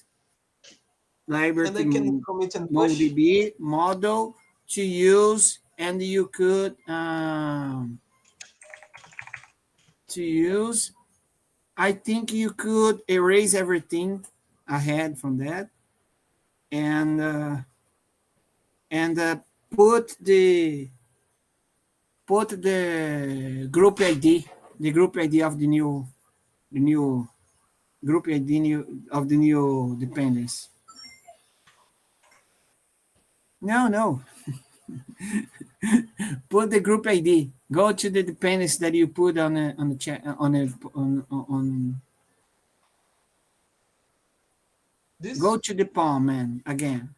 And library I can commit and push. MongoDB model to use, and you could to use. I think you could erase everything ahead from that, and and put the group ID of the new group ID of the new dependence. No, no. Put the group ID. Go to the dependence that you put on the chat on. Go This to the palm, man. Again.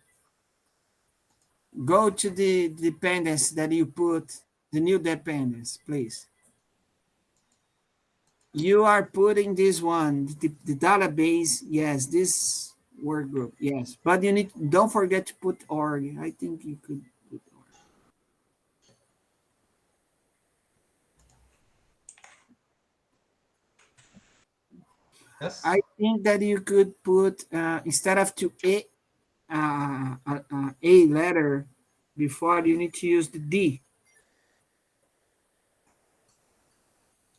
Go to the dependence that you put the new dependence, please. You are putting this one, the database. Yes, this work group. Yes, but you need don't forget to put org. I think you could put org. yes. I think that you could put instead of to a letter before you need to use the D.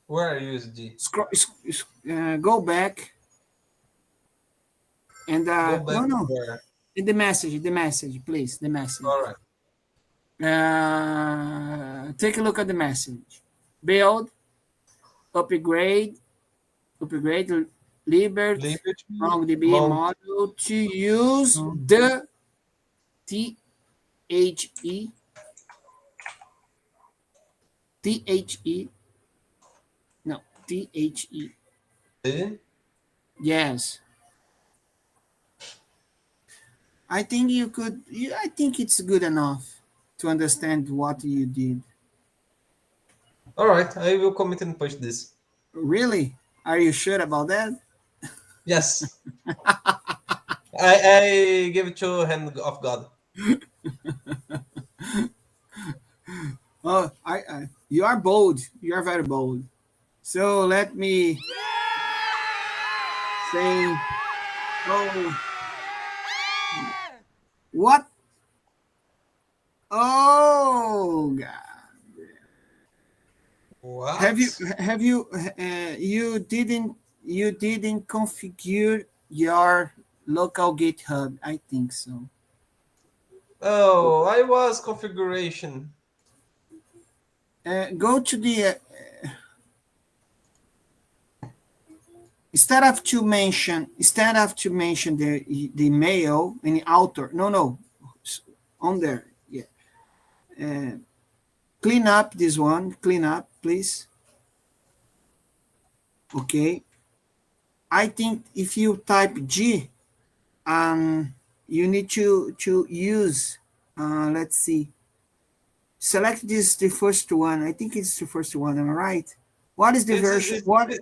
Where are USD? Scroll, go back and Go back no, to no, where? in the message, please, the message. All right. Take a look at the message. Build, upgrade, upgrade Libert Liberty MongoDB Mount model to use the THE THE no THE. D. Yes, I think you could. I think it's good enough to understand what you did. All right, I will commit and push this. Really? Are you sure about that? Yes, I give it to hand of God. Oh, you are bold. You are very bold. So let me say, oh, what? Oh God! Have you What? have you you didn't you didn't configure your local GitHub. I think so. Oh, I was configuration. Go to the instead of to mention the mail and the author. No, on there. Yeah. Uh, clean up this one. Clean up, please. Okay. I think if you type G, you need to use. Let's see. Select this the first one. I think it's the first one. Am I right? What is the version? It's What?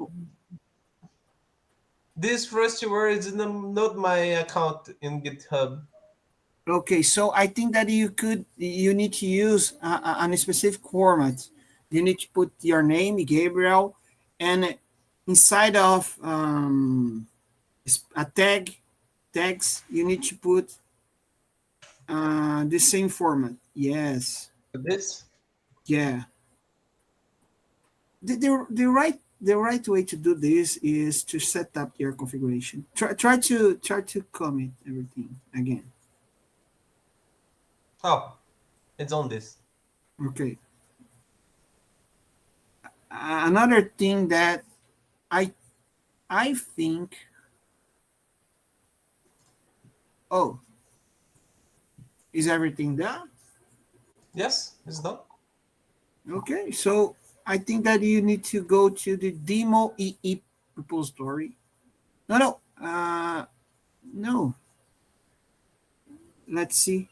this first word is not my account in GitHub. Okay, so I think that you need to use a specific format. You need to put your name, Gabriel, and inside of a tags, you need to put the same format. Yes, This? yeah. The right way to do this is to set up your configuration. Try to commit everything again. Oh, it's on this. Okay. Another thing that I I think. Oh, is everything done? Yes, it's done. Okay, so I think that you need to go to the demo EE repository. No. Let's see.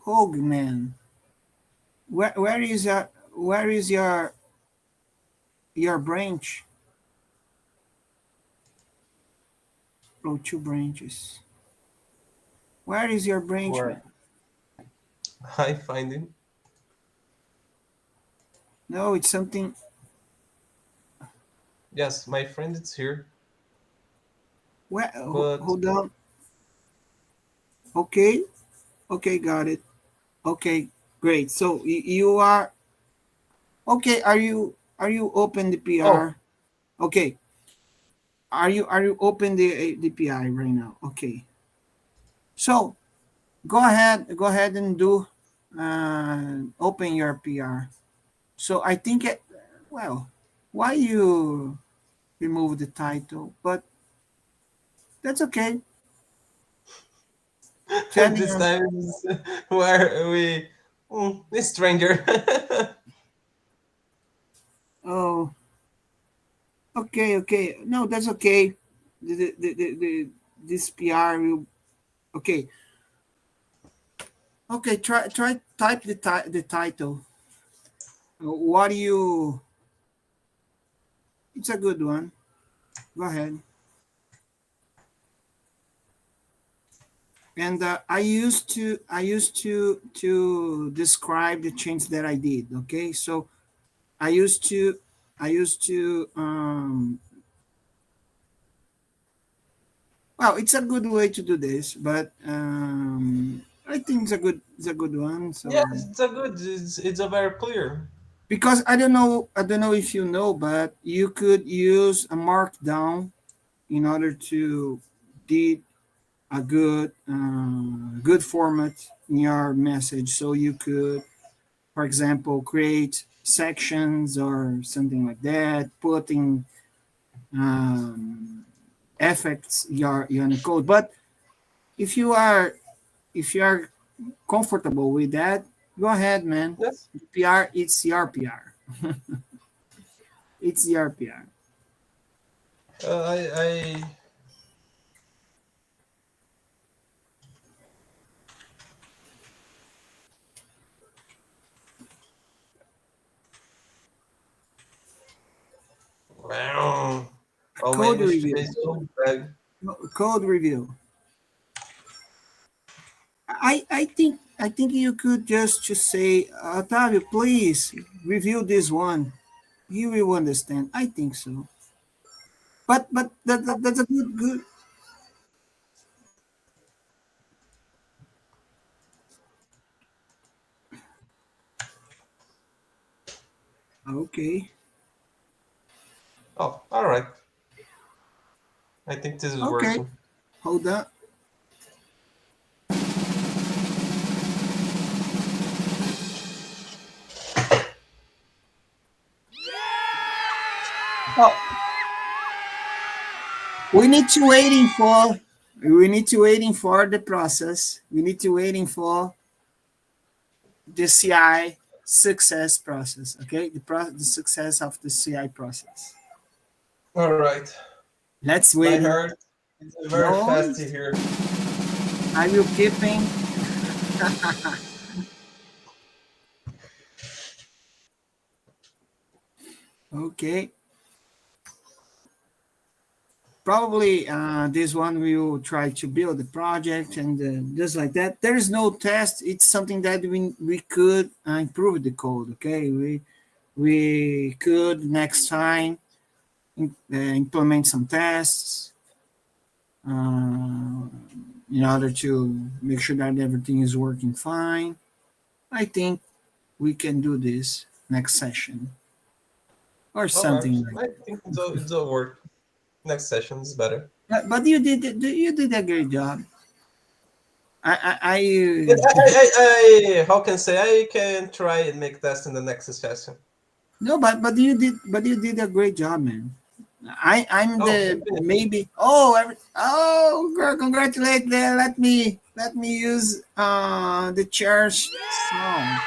Hogman. Where is your branch? Oh, two branches. Where is your branch, Where man? I find it. No, it's something. Yes, my friend is here, Where? but Hold on. Okay. Okay, got it. Okay, great. So you are okay. Are you open the oh, PR? Okay. Are you open the PI right now? Okay. So go ahead and do open your PR. So I think well, why you remove the title, but that's okay. Depending this on time is where we a stranger. oh okay. No, that's okay. The this PR will okay. Okay, try type the title. What do you it's a good one. Go ahead. And I used to describe the change that I did. Okay, so I used to I used to well, it's a good way to do this, but I think it's a good one. Yes, So it's a good. It's a very clear. because I don't know if you know, but you could use a markdown in order to did a good format in your message, so you could, for example, create sections or something like that, putting effects your in the code. But if you are if you are comfortable with that, go ahead, man. Yes. PR, it's your PR. It's your PR. I wow. Oh, my Code English today review. is so bad. Code review. I think you could just say, Otavio, please review this one. You will understand. I think so. But that's a good. Okay. Oh, all right. I think this is Okay. working. Hold on. Oh, we need to waiting for. We need to waiting for the process. We need to waiting for the CI success process. Okay, the success of the CI process. All right. Let's My waiting. heart is very No, fast here. are you keeping? Okay. Probably this one will try to build the project and just like that. There is no test. It's something that we could improve the code. Okay, we could next time implement some tests uh, in order to make sure that everything is working fine. I think we can do this next session or All right. something like I that. think it'll work. Next session is better. But you did a great job. Yeah, I how can say I can try and make test in the next session. no, but you did a great job, man. I'm Oh, the definitely. maybe. Oh, girl, congratulate there. Let me use the church song.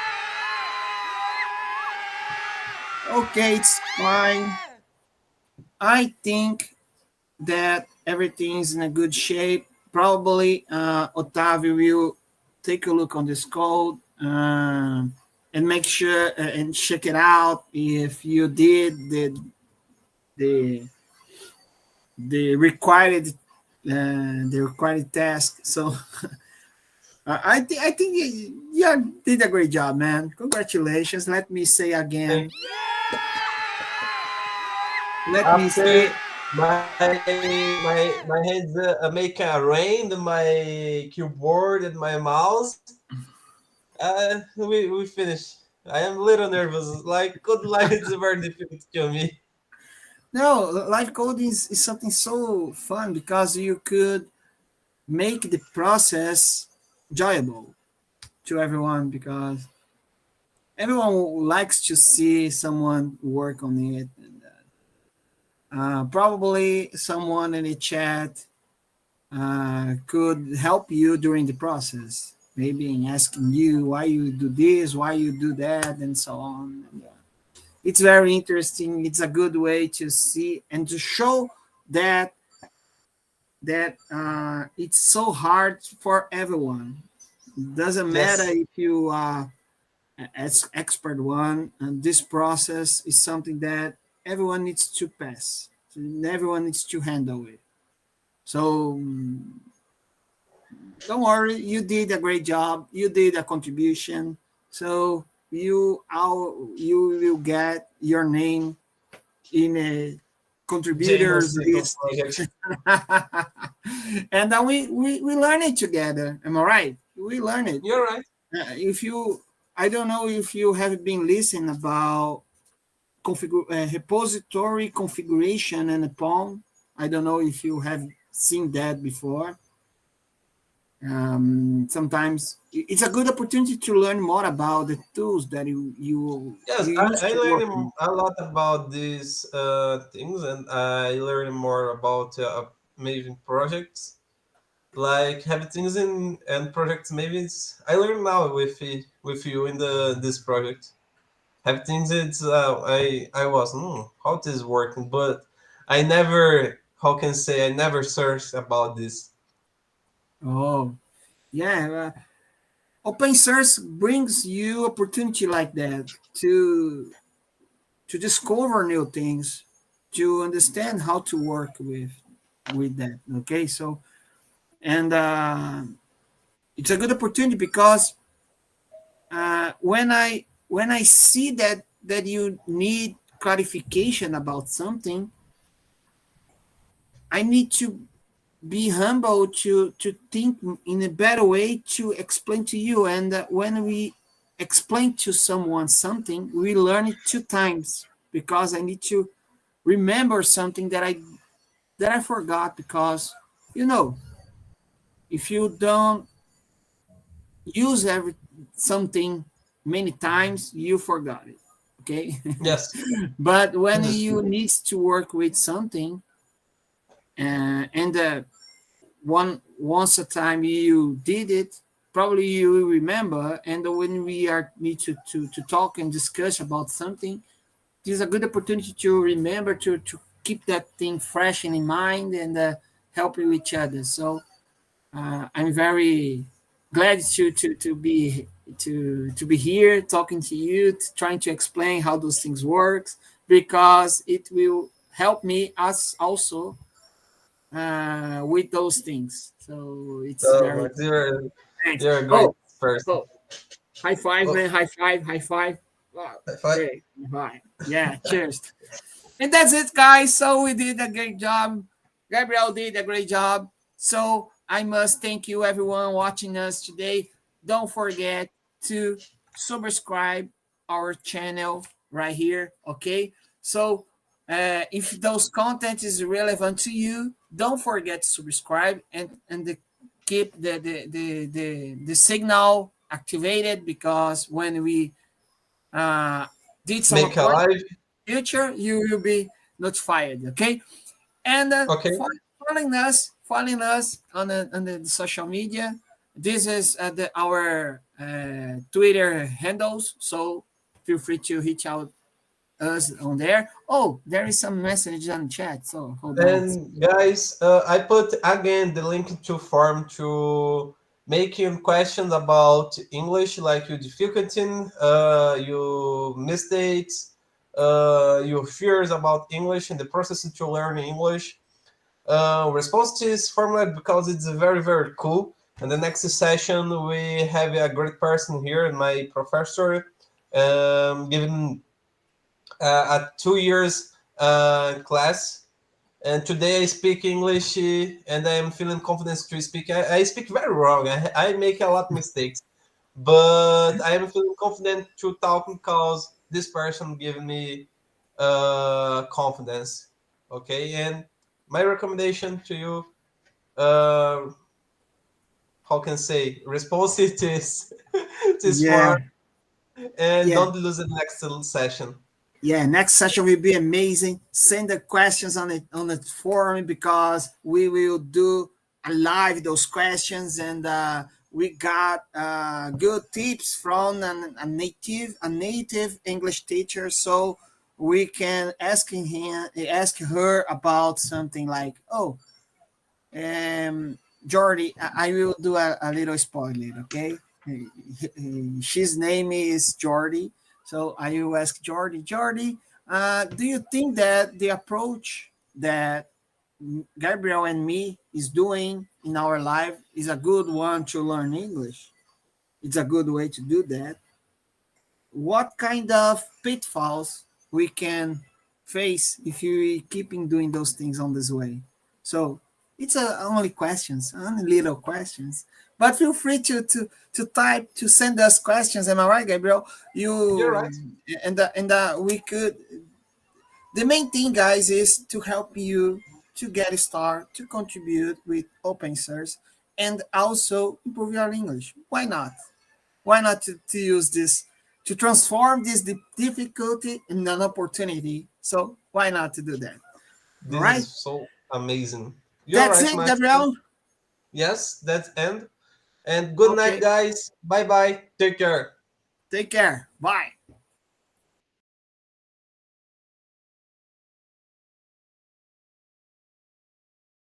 Okay, it's fine. I think that everything's in a good shape. Probably Otavio will take a look on this code and make sure and check it out if you did the the required task. So I think you did a great job, man. Congratulations. Let me say Thank again. you. Let me After say my hands make a rain on my keyboard and my mouse, we finished. I am a little nervous. Like code line is very difficult to me. no. Live coding is something so fun because you could make the process enjoyable to everyone because everyone likes to see someone work on it. And, probably someone in the chat could help you during the process, maybe in asking you why you do this, why you do that, and so on. And, it's very interesting. It's a good way to see and to show that it's so hard for everyone. It doesn't matter Yes, if you are as expert one, and this process is something that everyone needs to pass. Everyone needs to handle it. So don't worry, you did a great job. You did a contribution. So you will get your name in a contributors JNoSQL list. project. And then we learn it together. Am I right? We learn it. You're right. If you, I don't know if you have been listening about repository configuration and a POM. I don't know if you have seen that before. Sometimes it's a good opportunity to learn more about the tools that Yes, you used I to work learned with. a lot about these things, and I learned more about amazing projects. Like have things in and projects. Maybe it's I learned now with you in the this project. Have things it's I was how this working, but I never how can say I never searched about this. Oh, yeah. Open source brings you opportunity like that to discover new things, to understand how to work with that. Okay, so and it's a good opportunity because when I see that you need clarification about something, I need to be humble to think in a better way to explain to you. And when explain to someone something, we learn it 2 times because I need to remember something that I forgot because you know if you don't use every something many times you forgot it, okay. Yes, But when this is you true. need to work with something and once a time you did it, probably you will remember, and when we are need to talk and discuss about something, this is a good opportunity to remember to keep that thing fresh in mind and helping each other. So I'm very glad to be here talking to you, trying to explain how those things work, because it will help me us also with those things. So it's Oh, very Max, you're thanks. you're a great Oh, person. oh, high five, Oh, man! High five! High five! Wow, high five. great! High. Yeah, cheers. And that's it, guys. So we did a great job. Gabriel did a great job. So I must thank you, everyone watching us today. Don't forget to subscribe our channel right here. Okay. So if those content is relevant to you, don't forget to subscribe and keep the signal activated because when we uh, did some Make a appointment live. future, you will be notified. Okay, and Okay. following us on the social media. This is our Twitter handles, so feel free to reach out us on there. Oh, there is some message on chat, so hold on. And guys, I put again the link to form to making questions about English, like your difficulty, your mistakes, your fears about English and the process to learn English. Response to this formula because it's very very cool. And the next session we have a great person here, my professor, giving a 2 years class, and today I speak English and I am feeling confident to speak. I speak very wrong. I make a lot of mistakes, but I am feeling confident to talk because this person give me confidence. Okay, and my recommendation to you, uh, how can I say, responsive to this Yeah, form, and yeah. don't lose the next little session. Yeah, next session will be amazing. Send the questions on the forum because we will do a live those questions, and we got good tips from a native English teacher, so we can ask her about something like, oh, Jordy, I will do a little spoiler, okay? His name is Jordy. So I will ask Jordy, do you think that the approach that Gabriel and me is doing in our life is a good one to learn English? It's a good way to do that. What kind of pitfalls we can face if you keeping doing those things on this way? So it's only questions, only little questions. But feel free to type to send us questions. Am I right, Gabriel? You're You right. and we could. The main thing, guys, is to help you to get a start, to contribute with open source, and also improve your English. Why not? Why not to use this to transform this difficulty in an opportunity? So why not to do that? All This right. is so amazing. You're That's right, it, Max. Gabriel. Yes, that's end. And good night, Okay. guys. Bye bye. Take care. Take care. Bye.